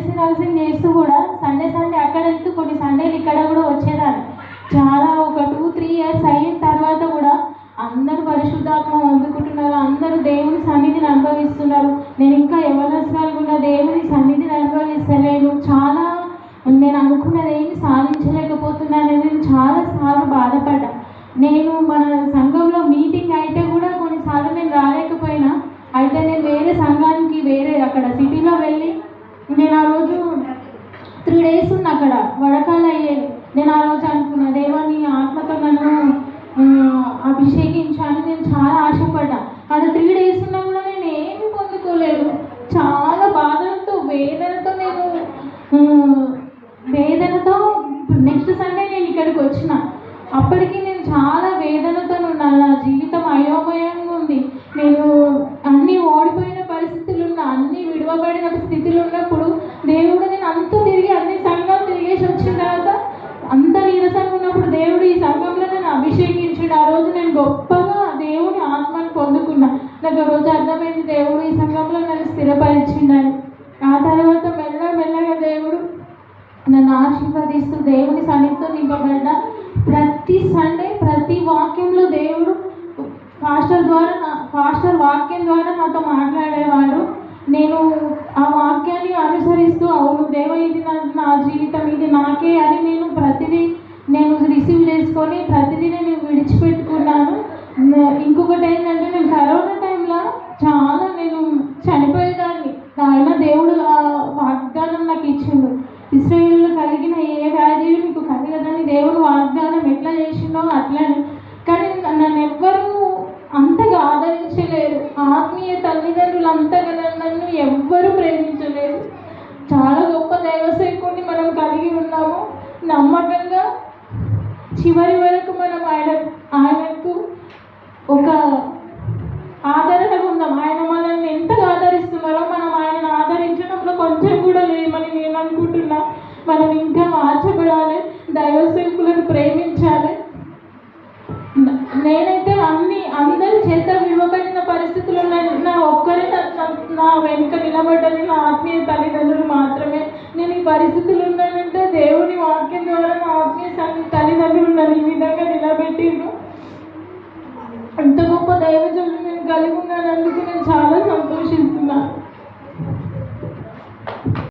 SSC nursing చేస్తూ కూడా Sunday అక్కడ వెళ్తూ కొన్ని సండేలు ఇక్కడ కూడా వచ్చేదాన్ని. చాలా ఒక 2-3 ఇయర్స్ అయిన తర్వాత కూడా అందరూ పరిశుద్ధాత్మ అందుకుంటున్నారు, అందరూ దేవుని సన్నిధిని అనుభవిస్తున్నారు. నేను ఇంకా యవనస్తురాలుగా దేవుని సన్నిధిని అనుభవిస్తలేను. చాలా నేను అనుకున్నది ఏమి సాధించలేకపోతున్నానని నేను చాలాసార్లు బాధపడ్డా. నేను మన సంఘంలో మీటింగ్ అయితే కూడా కొన్నిసార్లు నేను రాలేకపోయినా, అయితే నేను వేరే సంఘానికి వేరే అక్కడ సిటీలో వెళ్ళి నేను ఆ రోజు 3 days ఉన్న అక్కడ వడకాలు అయ్యేది. నేను ఆ రోజు అనుకున్నా, దేవా నీ ఆత్మతో నన్ను అభిషేకించాలని నేను చాలా ఆశపడ్డా. అక్కడ 3 days ఉన్నా కూడా నేను ఏమీ పొందుకోలేదు. చాలా బాధలతో వేదనతో నెక్స్ట్ సండే నేను ఇక్కడికి వచ్చిన. అప్పటికి నేను చాలా వేదనతో ఉన్నాను. నా జీవితం అయోమయంగా ఉంది. నేను అన్నీ ఓడిపోయిన పరిస్థితులు ఉన్నా, అన్నీ విడవబడిన స్థితిలో ఉన్నప్పుడు దేవుడు నేను అంతా తిరిగి అన్ని సంఘాలు తిరిగేసి వచ్చిన తర్వాత అంత నీరసంగా ఉన్నప్పుడు దేవుడు ఈ సంఘంలో నన్ను అభిషేకించాడు. ఆ రోజు నేను గొప్పగా దేవుని ఆత్మను పొందుకున్నా. నాకు ఆ రోజు అర్థమైంది దేవుడు ఈ సంఘంలో నన్ను స్థిరపరిచిండని. ఆ తర్వాత మెల్లగా దేవుడు నన్ను ఆశీర్వదిస్తూ దేవుని సన్నిధితో నింపబడ్డా. ప్రతి సండే ప్రతి వాక్యంలో దేవుడు పాస్టర్ వాక్యం ద్వారా నాతో మాట్లాడేవాడు. నేను ఆ వాక్యాన్ని అనుసరిస్తూ అవును దేవ ఇది నా జీవితం, ఇది నాకే అని నేను ప్రతిదీ రిసీవ్ చేసుకొని ప్రతిదీ నేను విడిచిపెట్టుకున్నాను. ఇంకొకటి ఏంటంటే నేను కరోనా టైంలో చాలా నేను చనిపోయేదాన్ని. ఆయన దేవుడు ఆ వాగ్దానం నాకు ఇచ్చిండు. ఇశ్రాయేలులో కలిగిన ఏ వ్యాధి మీకు కలగదని దేవుడు వాగ్దానం ఎట్లా చేసిండో అట్లనే. కానీ నన్ను ఎవ్వరూ అంతగా ఆదరించలేరు. ఆత్మీయ తల్లిదండ్రులు అంతగా నన్ను ఎవ్వరూ ప్రేమించలేదు. చాలా గొప్ప దైవసేవకుడిని మనం కలిగి ఉన్నాము. నమ్మకంగా చివరి వరకు మనం ఆయనకు ఒక ఆదరణగా ఉందాం. ఆయన మనల్ని ఎంతగా ఆదరిస్తున్నారో మనం ఆయనను ఆదరించడంలో కొంచెం కూడా లేమని నేను అనుకుంటున్నా. మనం ఇంకా మార్చబడాలి, దైవసేవకులను ప్రేమించాలి. నేనైతే అందరి చేత విడవబడిన పరిస్థితులు నా ఒక్కరే నా వెనుక నిలబడ్డది నా ఆత్మీయ తల్లిదండ్రులు మాత్రమే. నేను ఈ పరిస్థితులు ఉన్నానంటే దేవుని వాక్యం ద్వారా నా ఆత్మీయ తల్లిదండ్రులు నన్ను ఈ విధంగా నిలబెట్టిండ్రు. అంత గొప్ప దైవజనులు నేను కలిగి ఉన్నానందుకు నేను చాలా సంతోషిస్తున్నాను.